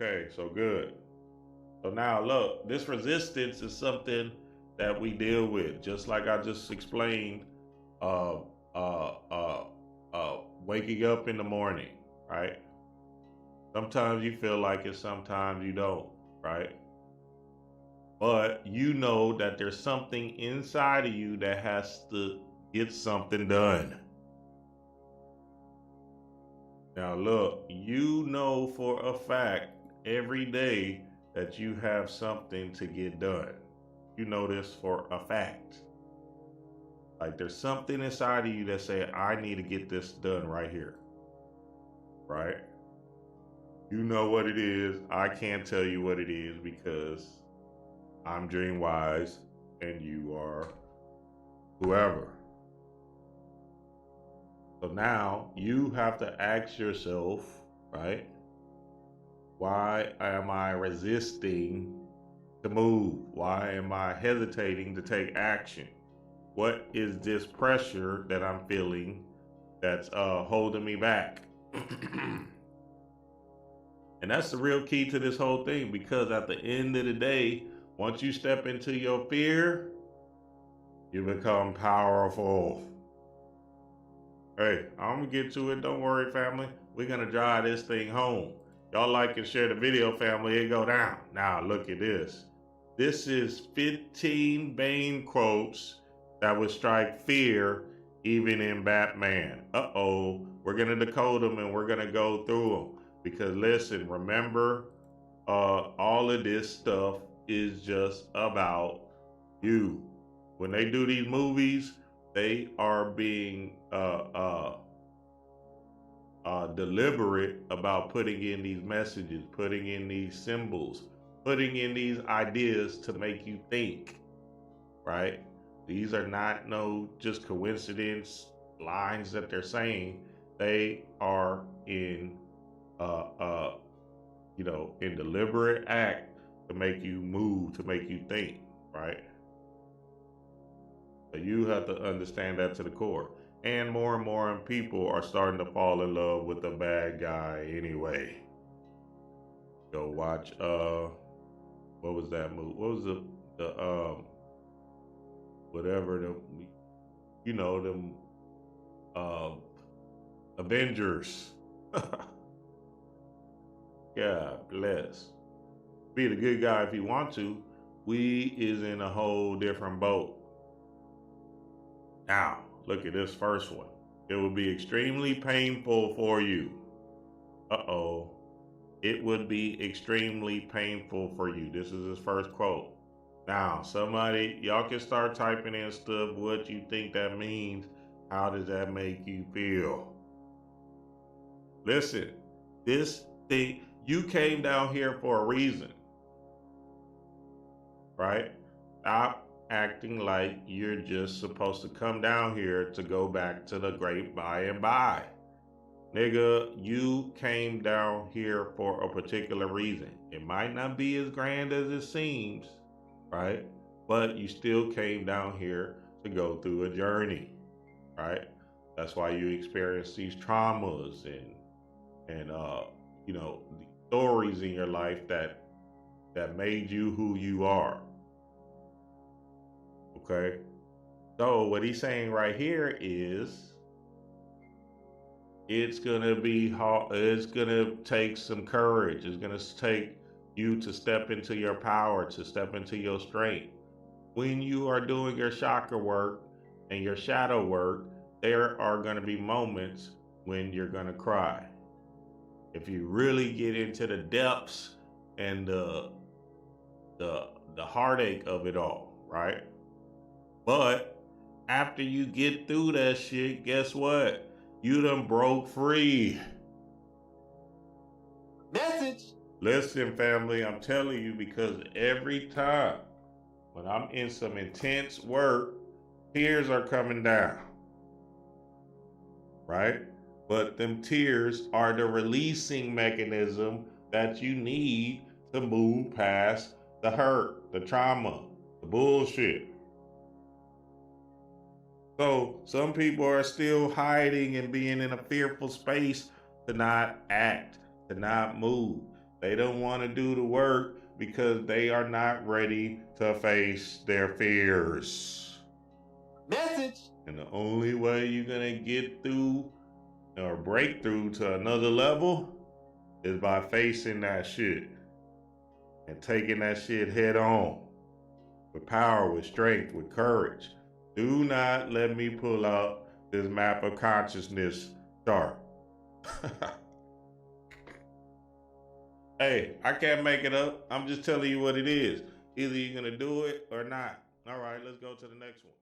Okay, so good. So now look, this resistance is something that we deal with, just like I just explained. Uh, uh, uh, Waking up in the morning, right? Sometimes you feel like it, sometimes you don't, right? But you know that there's something inside of you that has to get something done. Now, look, you know for a fact every day that you have something to get done. You know this for a fact. Like there's something inside of you that say, I need to get this done right here. Right? You know what it is. I can't tell you what it is because I'm Dream Wise and you are whoever. So now you have to ask yourself, right? Why am I resisting to move? Why am I hesitating to take action? What is this pressure that I'm feeling that's holding me back? And that's the real key to this whole thing, because at the end of the day, once you step into your fear, you become powerful. Hey, I'm gonna get to it. Don't worry, family. We're gonna drive this thing home. Y'all like and share the video, family. It go down. Now look at this. This is 15 Bane quotes that would strike fear even in Batman. Uh-oh. We're gonna decode them and we're gonna go through them. Because listen, remember, all of this stuff is just about you. When they do these movies, they are being deliberate about putting in these messages, putting in these symbols, putting in these ideas to make you think, right? These are not no just coincidence lines that they're saying. They are in in deliberate act to make you move, to make you think, right? So you have to understand that to the core. And more people are starting to fall in love with the bad guy anyway. Go watch what was that movie? What was the whatever them Avengers. God bless. Be the good guy if you want to. We is in a whole different boat. Now, look at this first one. It will be extremely painful for you. Uh-oh. It would be extremely painful for you. This is his first quote. Now, somebody, y'all can start typing in stuff, what you think that means. How does that make you feel? Listen, this thing, you came down here for a reason, right? Stop acting like you're just supposed to come down here to go back to the great by and by. Nigga, you came down here for a particular reason. It might not be as grand as it seems, right? But you still came down here to go through a journey, right? That's why you experience these traumas and the stories in your life that made you who you are. Okay? So what he's saying right here is it's gonna be hard. It's gonna take some courage. It's gonna take you to step into your power, to step into your strength. When you are doing your chakra work and your shadow work, there are gonna be moments when you're gonna cry. If you really get into the depths and the heartache of it all, right? But after you get through that shit, guess what? You done broke free. Message. Listen, family, I'm telling you, because every time when I'm in some intense work, tears are coming down, right? But them tears are the releasing mechanism that you need to move past the hurt, the trauma, the bullshit. So some people are still hiding and being in a fearful space to not act, to not move. They don't want to do the work because they are not ready to face their fears. Message. And the only way you're going to get through or break through to another level is by facing that shit and taking that shit head on with power, with strength, with courage. Do not let me pull out this map of consciousness chart. Hey, I can't make it up. I'm just telling you what it is. Either you're going to do it or not. All right, let's go to the next one.